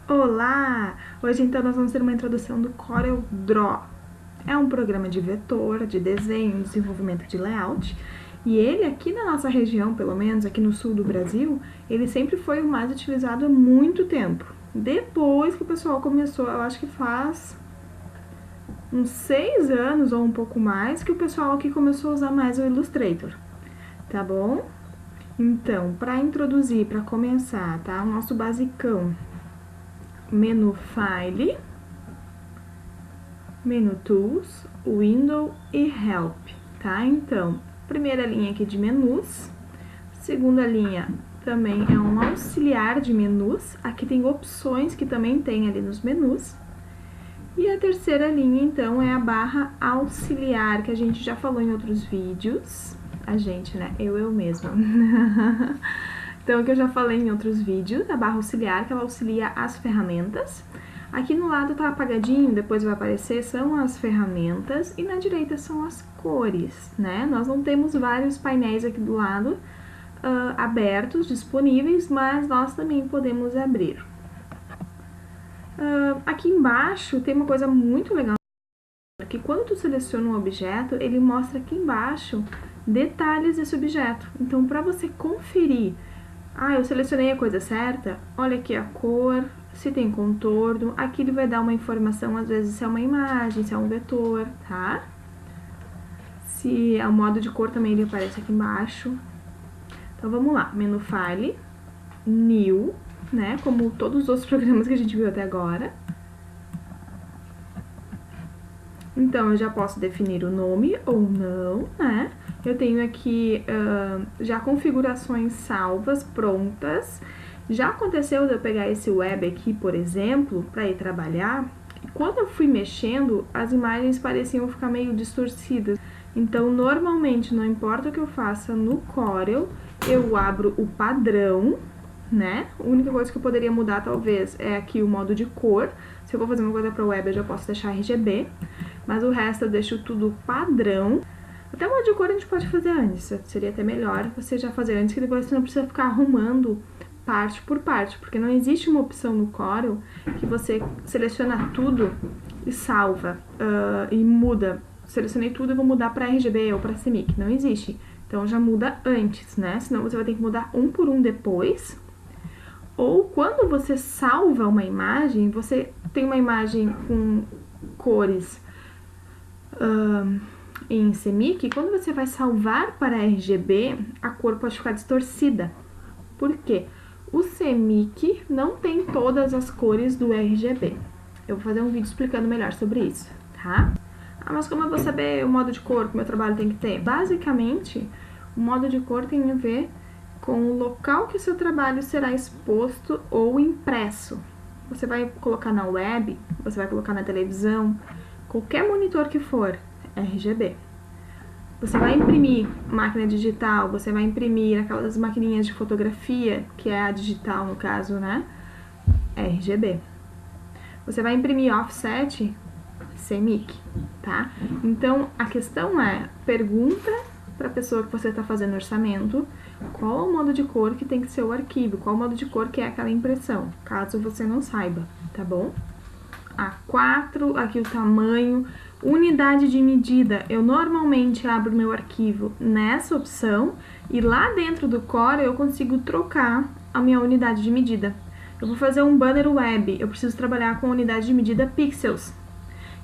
Olá! Hoje então nós vamos ter uma introdução do Corel Draw. É um programa de vetor, de desenho, desenvolvimento de layout. E ele aqui na nossa região, pelo menos aqui no sul do Brasil, ele sempre foi o mais utilizado há muito tempo. Depois que o pessoal começou, eu acho que faz uns 6 anos ou um pouco mais, que o pessoal aqui começou a usar mais o Illustrator, tá bom? Então, para introduzir, para começar, tá? O nosso basicão. Menu File, Menu Tools, Window e Help, tá? Então, primeira linha aqui de menus, segunda linha também é um auxiliar de menus, aqui tem opções que também tem ali nos menus, e a terceira linha, então, é a barra auxiliar, que a gente já falou em outros vídeos, a gente, né? Eu mesma. Então, que eu já falei em outros vídeos, a barra auxiliar, que ela auxilia as ferramentas. Aqui no lado tá apagadinho, depois vai aparecer, são as ferramentas, e na direita são as cores, né? Nós não temos vários painéis aqui do lado abertos, disponíveis, mas nós também podemos abrir. Aqui embaixo tem uma coisa muito legal, que quando tu seleciona um objeto, ele mostra aqui embaixo detalhes desse objeto. Então, para você conferir, eu selecionei a coisa certa, olha aqui a cor, se tem contorno, aqui ele vai dar uma informação, às vezes, se é uma imagem, se é um vetor, tá? Se é o modo de cor também, ele aparece aqui embaixo. Então, vamos lá, menu File, New, né, como todos os outros programas que a gente viu até agora. Então, eu já posso definir o nome ou não, né? Eu tenho aqui já configurações salvas, prontas. Já aconteceu de eu pegar esse web aqui, por exemplo, para ir trabalhar, e quando eu fui mexendo, as imagens pareciam ficar meio distorcidas. Então, normalmente, não importa o que eu faça no Corel, eu abro o padrão, né? A única coisa que eu poderia mudar, talvez, é aqui o modo de cor. Se eu vou fazer uma coisa para o web, eu já posso deixar RGB, mas o resto eu deixo tudo padrão. Até o modo de cor a gente pode fazer antes, seria até melhor você já fazer antes, que depois você não precisa ficar arrumando parte por parte, porque não existe uma opção no Corel que você seleciona tudo e salva e muda. Selecionei tudo e vou mudar para RGB ou para CMYK, não existe. Então já muda antes, né? Senão você vai ter que mudar um por um depois. Ou quando você salva uma imagem, você tem uma imagem com cores em CMYK, quando você vai salvar para RGB, a cor pode ficar distorcida. Por quê? O CMYK não tem todas as cores do RGB. Eu vou fazer um vídeo explicando melhor sobre isso, tá? Mas como eu vou saber o modo de cor que o meu trabalho tem que ter? Basicamente, o modo de cor tem a ver com o local que o seu trabalho será exposto ou impresso. Você vai colocar na web, você vai colocar na televisão, qualquer monitor que for, RGB. Você vai imprimir máquina digital, você vai imprimir aquelas maquininhas de fotografia, que é a digital no caso, né? RGB. Você vai imprimir offset, CMYK, tá? Então, a questão é, pergunta para a pessoa que você está fazendo orçamento, qual é o modo de cor que tem que ser o arquivo, qual é o modo de cor que é aquela impressão, caso você não saiba, tá bom? A4, aqui o tamanho, unidade de medida, eu normalmente abro meu arquivo nessa opção e lá dentro do Corel eu consigo trocar a minha unidade de medida. Eu vou fazer um banner web, eu preciso trabalhar com a unidade de medida pixels.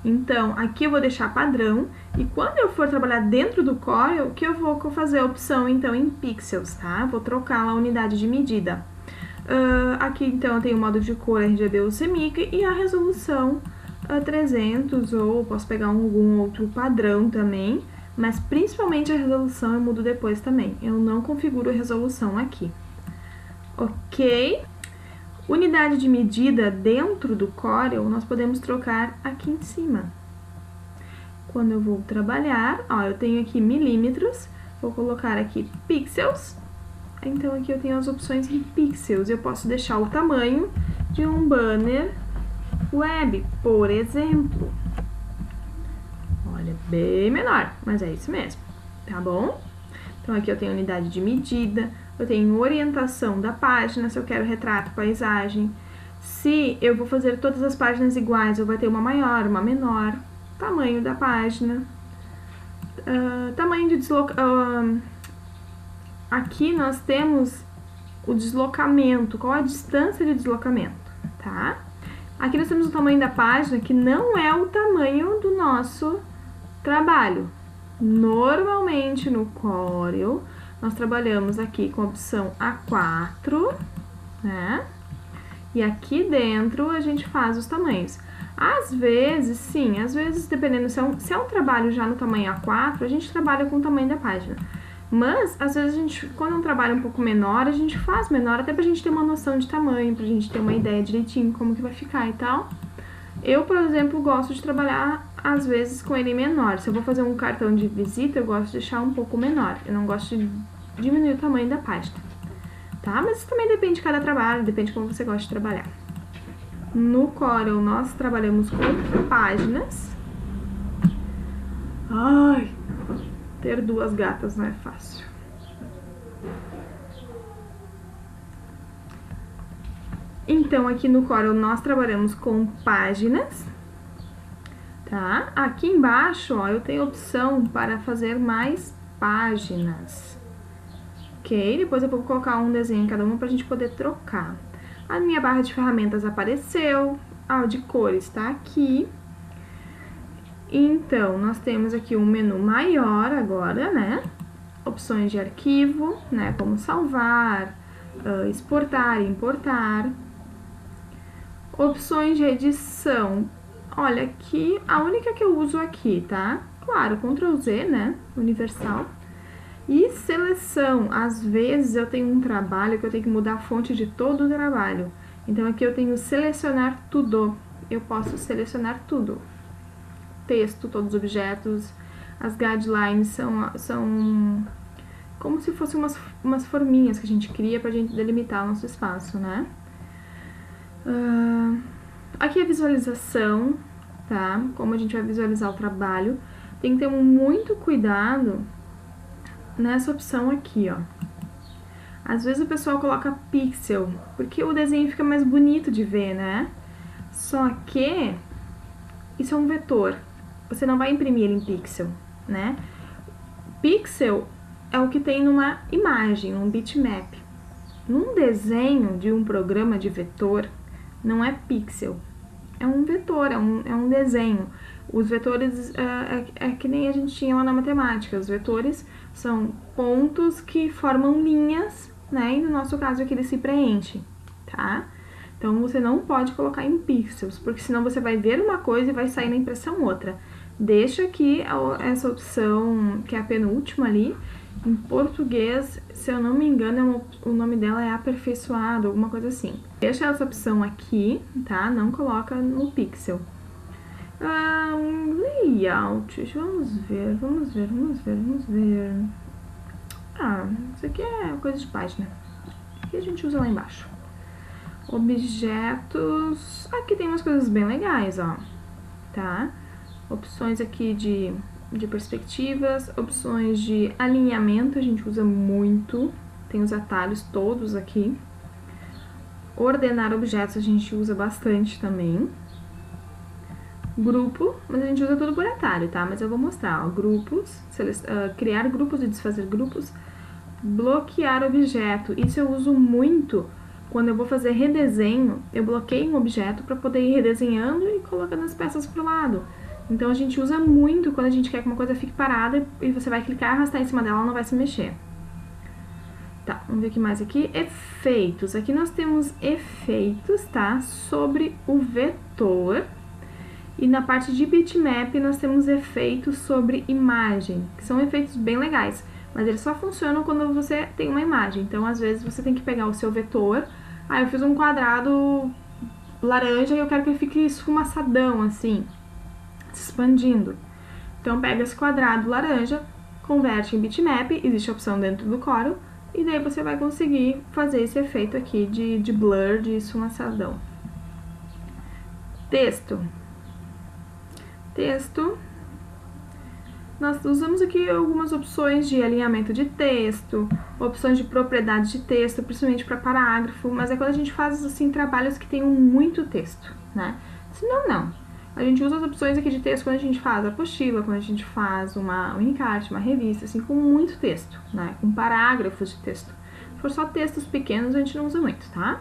Então, aqui eu vou deixar padrão, e quando eu for trabalhar dentro do Corel, que eu vou fazer a opção, então, em pixels, tá? Vou trocar lá a unidade de medida. Aqui, então, eu tenho o modo de cor RGB ou CMYK e a resolução 300, ou posso pegar algum outro padrão também, mas principalmente a resolução eu mudo depois também. Eu não configuro a resolução aqui. Ok? Unidade de medida dentro do Corel, nós podemos trocar aqui em cima. Quando eu vou trabalhar, eu tenho aqui milímetros, vou colocar aqui pixels. Então, aqui eu tenho as opções em pixels. Eu posso deixar o tamanho de um banner web, por exemplo. Olha, bem menor, mas é isso mesmo, tá bom? Então, aqui eu tenho unidade de medida, eu tenho orientação da página, se eu quero retrato, paisagem, Se eu vou fazer todas as páginas iguais, ou vai ter uma maior, uma menor, tamanho da página, tamanho de aqui nós temos o deslocamento, qual a distância de deslocamento, tá? Aqui nós temos o tamanho da página, que não é o tamanho do nosso trabalho. Normalmente no Corel, nós trabalhamos aqui com a opção A4, né? E aqui dentro a gente faz os tamanhos. Às vezes, sim, às vezes, dependendo se é um trabalho já no tamanho A4, a gente trabalha com o tamanho da página. Mas, às vezes, quando é um trabalho um pouco menor, a gente faz menor, até pra gente ter uma noção de tamanho, pra gente ter uma ideia direitinho como que vai ficar e tal. Eu, por exemplo, gosto de trabalhar, às vezes, com ele menor. Se eu vou fazer um cartão de visita, eu gosto de deixar um pouco menor. Eu não gosto de diminuir o tamanho da página, tá? Mas isso também depende de cada trabalho, depende de como você gosta de trabalhar. No Corel, nós trabalhamos com páginas. Ai, ter duas gatas não é fácil. Então, aqui no Corel, nós trabalhamos com páginas, tá? Aqui embaixo, ó, eu tenho opção para fazer mais páginas. Ok? Depois eu vou colocar um desenho em cada uma pra gente poder trocar. A minha barra de ferramentas apareceu, a de cores tá aqui. Então, nós temos aqui um menu maior agora, né? Opções de arquivo, né? Como salvar, exportar, importar. Opções de edição. Olha, aqui, a única que eu uso aqui, tá? Claro, Ctrl Z, né? Universal. E seleção. Às vezes eu tenho um trabalho que eu tenho que mudar a fonte de todo o trabalho. Então, aqui eu tenho selecionar tudo. Eu posso selecionar tudo. Texto, todos os objetos. As guidelines são como se fossem umas forminhas que a gente cria pra gente delimitar o nosso espaço, né? Aqui é visualização, tá? Como a gente vai visualizar o trabalho. Tem que ter muito cuidado nessa opção aqui, ó. Às vezes o pessoal coloca pixel, porque o desenho fica mais bonito de ver, né? Só que isso é um vetor. Você não vai imprimir ele em pixel, né? Pixel é o que tem numa imagem, um bitmap. Num desenho de um programa de vetor, não é pixel. É um vetor, é um desenho. Os vetores é que nem a gente tinha lá na matemática. Os vetores são pontos que formam linhas, né? E no nosso caso aqui ele se preenche, tá? Então você não pode colocar em pixels, porque senão você vai ver uma coisa e vai sair na impressão outra. Deixa aqui essa opção, que é a penúltima ali. Em português, se eu não me engano, o nome dela é aperfeiçoado, alguma coisa assim. Deixa essa opção aqui, tá? Não coloca no pixel. Layout, vamos ver. Isso aqui é coisa de página. Aqui a gente usa lá embaixo. Objetos, aqui tem umas coisas bem legais, ó, tá? Opções aqui de perspectivas, opções de alinhamento, a gente usa muito, tem os atalhos todos aqui. Ordenar objetos a gente usa bastante também. Grupo, mas a gente usa tudo por atalho, tá? Mas eu vou mostrar, ó, grupos, criar grupos e desfazer grupos, bloquear objeto, isso eu uso muito quando eu vou fazer redesenho, eu bloqueio um objeto para poder ir redesenhando e colocando as peças pro lado. Então a gente usa muito quando a gente quer que uma coisa fique parada e você vai clicar, arrastar em cima dela, ela não vai se mexer. Tá, vamos ver o que mais aqui. Efeitos. Aqui nós temos efeitos, tá? Sobre o vetor. E na parte de bitmap nós temos efeitos sobre imagem, que são efeitos bem legais, mas eles só funcionam quando você tem uma imagem. Então, às vezes, você tem que pegar o seu vetor. Eu fiz um quadrado laranja e eu quero que ele fique esfumaçadão, assim, se expandindo. Então, pega esse quadrado laranja, converte em bitmap, existe a opção dentro do Corel, e daí você vai conseguir fazer esse efeito aqui de blur, de esfumaçadão. Texto. nós usamos aqui algumas opções de alinhamento de texto, opções de propriedade de texto, principalmente para parágrafo, mas é quando a gente faz, assim, trabalhos que tenham muito texto, né? Senão, não. A gente usa as opções aqui de texto quando a gente faz apostila, quando a gente faz um encarte, uma revista, assim, com muito texto, né? Com parágrafos de texto. Se for só textos pequenos, a gente não usa muito, tá?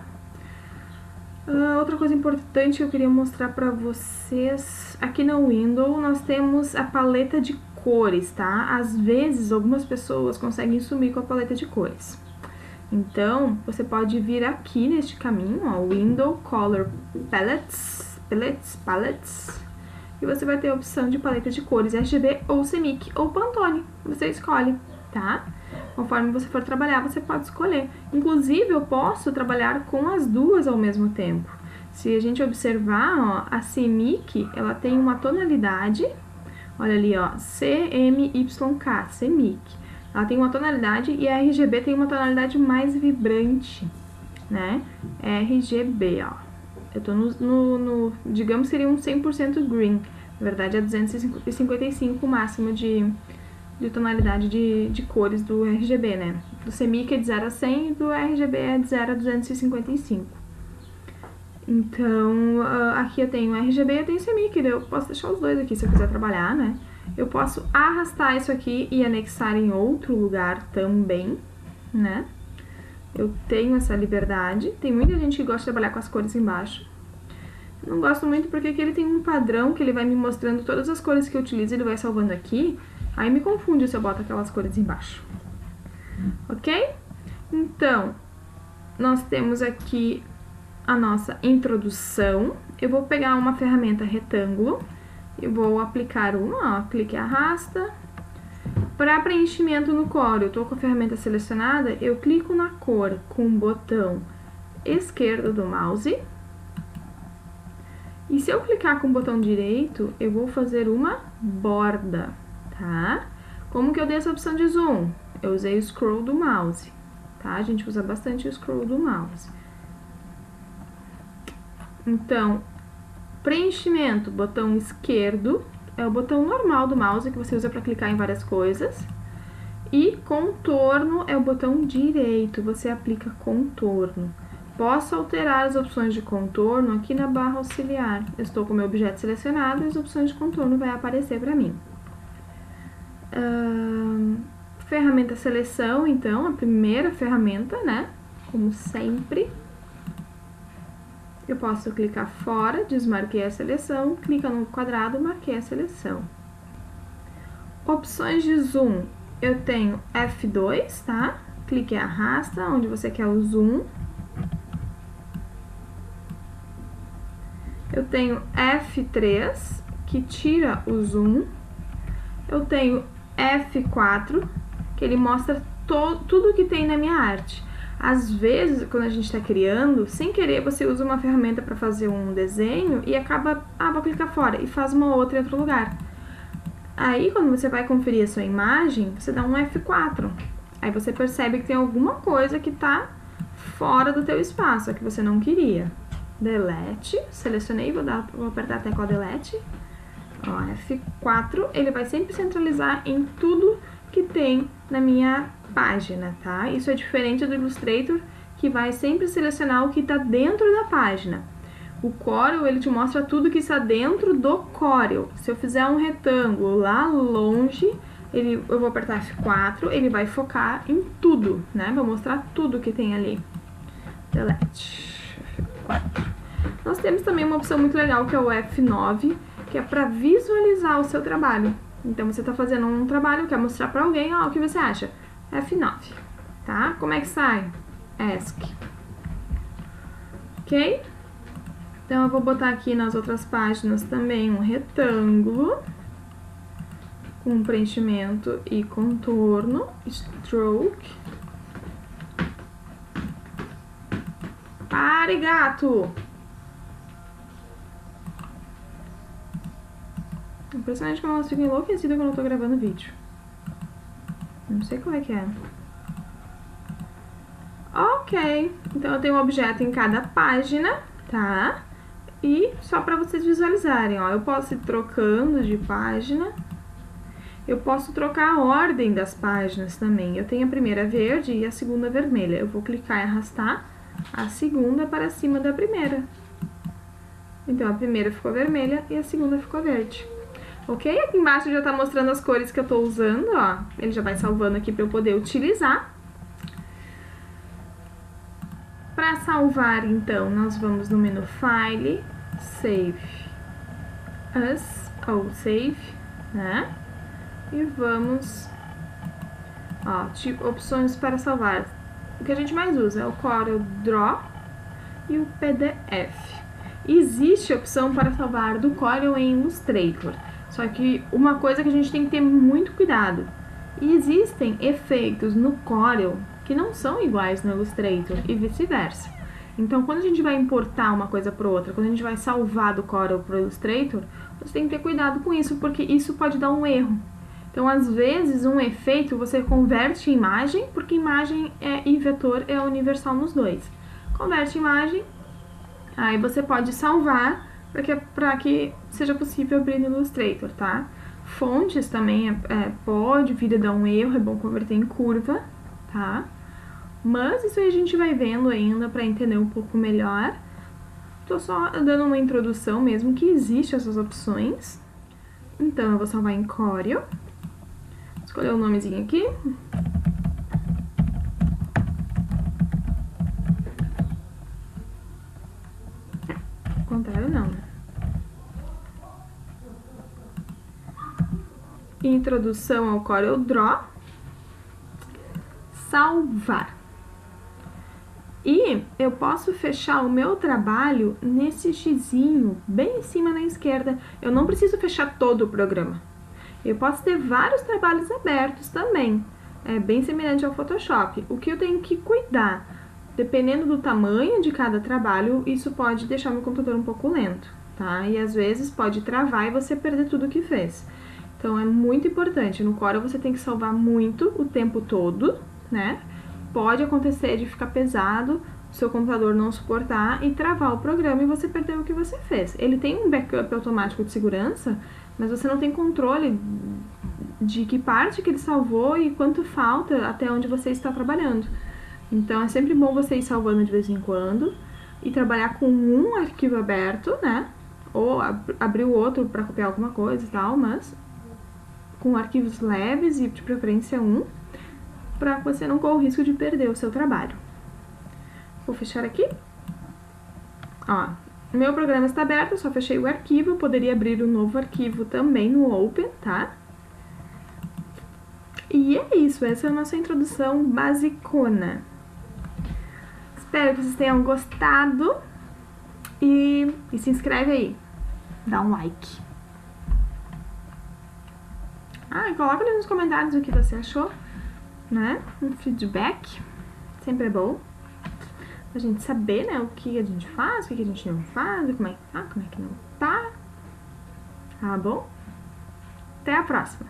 Outra coisa importante que eu queria mostrar pra vocês, aqui no Windows nós temos a paleta de cores, tá? Às vezes, algumas pessoas conseguem sumir com a paleta de cores. Então, você pode vir aqui neste caminho, ó, Window Color Palettes, e você vai ter a opção de paleta de cores RGB ou CMYK ou Pantone, você escolhe, tá? Conforme você for trabalhar, você pode escolher. Inclusive, eu posso trabalhar com as duas ao mesmo tempo. Se a gente observar, ó, a CMYK, ela tem uma tonalidade, olha ali, ó, CMYK, CMYK. Ela tem uma tonalidade e a RGB tem uma tonalidade mais vibrante, né? RGB, ó. Eu tô digamos que seria um 100% green. Na verdade, é 255 o máximo de tonalidade de cores do RGB, né? Do CMYK é de 0 a 100 e do RGB é de 0 a 255. Então, aqui eu tenho RGB e eu tenho CMYK, eu posso deixar os dois aqui se eu quiser trabalhar, né? Eu posso arrastar isso aqui e anexar em outro lugar também, né? Eu tenho essa liberdade. Tem muita gente que gosta de trabalhar com as cores embaixo. Não gosto muito porque aqui ele tem um padrão que ele vai me mostrando todas as cores que eu utilizo, ele vai salvando aqui. Aí me confunde se eu boto aquelas cores embaixo. Ok? Então, nós temos aqui a nossa introdução. Eu vou pegar uma ferramenta retângulo e vou aplicar uma, ó, clique e arrasta. Para preenchimento no Corel, eu estou com a ferramenta selecionada, eu clico na cor com o botão esquerdo do mouse. E se eu clicar com o botão direito, eu vou fazer uma borda, tá? Como que eu dei essa opção de zoom? Eu usei o scroll do mouse, tá? A gente usa bastante o scroll do mouse. Então, preenchimento, botão esquerdo, é o botão normal do mouse que você usa para clicar em várias coisas. E contorno é o botão direito, você aplica contorno. Posso alterar as opções de contorno aqui na barra auxiliar. Eu estou com o meu objeto selecionado e as opções de contorno vai aparecer para mim. Ferramenta seleção, então, a primeira ferramenta, né? Como sempre. Eu posso clicar fora, desmarquei a seleção, clica no quadrado, marquei a seleção. Opções de zoom, eu tenho F2, tá? Clique e arrasta, onde você quer o zoom. Eu tenho F3, que tira o zoom. Eu tenho F4, que ele mostra tudo que tem na minha arte. Às vezes, quando a gente está criando, sem querer você usa uma ferramenta para fazer um desenho e acaba, vou clicar fora e faz uma outra em outro lugar. Aí, quando você vai conferir a sua imagem, você dá um F4. Aí você percebe que tem alguma coisa que está fora do teu espaço, que você não queria. Delete, selecionei, vou apertar a tecla Delete. Ó, F4, ele vai sempre centralizar em tudo que tem na minha página, tá? Isso é diferente do Illustrator, que vai sempre selecionar o que está dentro da página. O Corel, ele te mostra tudo que está dentro do Corel. Se eu fizer um retângulo lá longe, eu vou apertar F4, ele vai focar em tudo, né? Vai mostrar tudo que tem ali. Delete. F4. Nós temos também uma opção muito legal, que é o F9, que é para visualizar o seu trabalho. Então, você está fazendo um trabalho, quer mostrar para alguém, ó, o que você acha? F9, tá? Como é que sai? ESC. Ok? Então, eu vou botar aqui nas outras páginas também um retângulo com preenchimento e contorno, stroke. Pare, gato! Impressionante como elas ficam enlouquecidas quando eu tô gravando vídeo. Não sei qual é que é. Ok, então eu tenho um objeto em cada página, tá? E só pra vocês visualizarem, ó, eu posso ir trocando de página. Eu posso trocar a ordem das páginas também. Eu tenho a primeira verde e a segunda vermelha. Eu vou clicar e arrastar a segunda para cima da primeira. Então, a primeira ficou vermelha e a segunda ficou verde. Ok? Aqui embaixo já tá mostrando as cores que eu tô usando, ó. Ele já vai salvando aqui para eu poder utilizar. Para salvar, então, nós vamos no menu File, Save As, ou Save, né? E vamos, ó, opções para salvar. O que a gente mais usa é o Corel Draw e o PDF. Existe a opção para salvar do Corel em Illustrator, só que uma coisa que a gente tem que ter muito cuidado. Existem efeitos no Corel que não são iguais no Illustrator e vice-versa. Então, quando a gente vai importar uma coisa para outra, quando a gente vai salvar do Corel para o Illustrator, você tem que ter cuidado com isso, porque isso pode dar um erro. Então, às vezes, um efeito você converte em imagem, porque imagem e vetor é universal nos dois. Converte imagem, aí você pode salvar para que seja possível abrir no Illustrator, tá? Fontes também pode vir a dar um erro, é bom converter em curva, tá? Mas isso aí a gente vai vendo ainda para entender um pouco melhor. Tô só dando uma introdução mesmo que existe essas opções. Então, eu vou salvar em Corel. Escolher o nomezinho aqui. Contrário não, né? Introdução ao Corel Draw. Salvar. E eu posso fechar o meu trabalho nesse xizinho bem em cima na esquerda. Eu não preciso fechar todo o programa. Eu posso ter vários trabalhos abertos também. É bem semelhante ao Photoshop. O que eu tenho que cuidar, dependendo do tamanho de cada trabalho, isso pode deixar meu computador um pouco lento, tá? E às vezes pode travar e você perder tudo o que fez. Então é muito importante. No Corel você tem que salvar muito o tempo todo, né? Pode acontecer de ficar pesado, o seu computador não suportar e travar o programa e você perder o que você fez. Ele tem um backup automático de segurança, mas você não tem controle de que parte que ele salvou e quanto falta até onde você está trabalhando. Então é sempre bom você ir salvando de vez em quando e trabalhar com um arquivo aberto, né? Ou abrir o outro para copiar alguma coisa e tal, mas com arquivos leves e de preferência um, para que você não corra o risco de perder o seu trabalho. Vou fechar aqui. Ó, meu programa está aberto, eu só fechei o arquivo, eu poderia abrir um novo arquivo também no Open, tá? E é isso, essa é a nossa introdução basicona. Espero que vocês tenham gostado e se inscreve aí, dá um like. E coloca ali nos comentários o que você achou, né? Um feedback, sempre é bom. A gente saber, né, o que a gente faz, o que a gente não faz, como é que tá, como é que não tá. Tá bom? Até a próxima!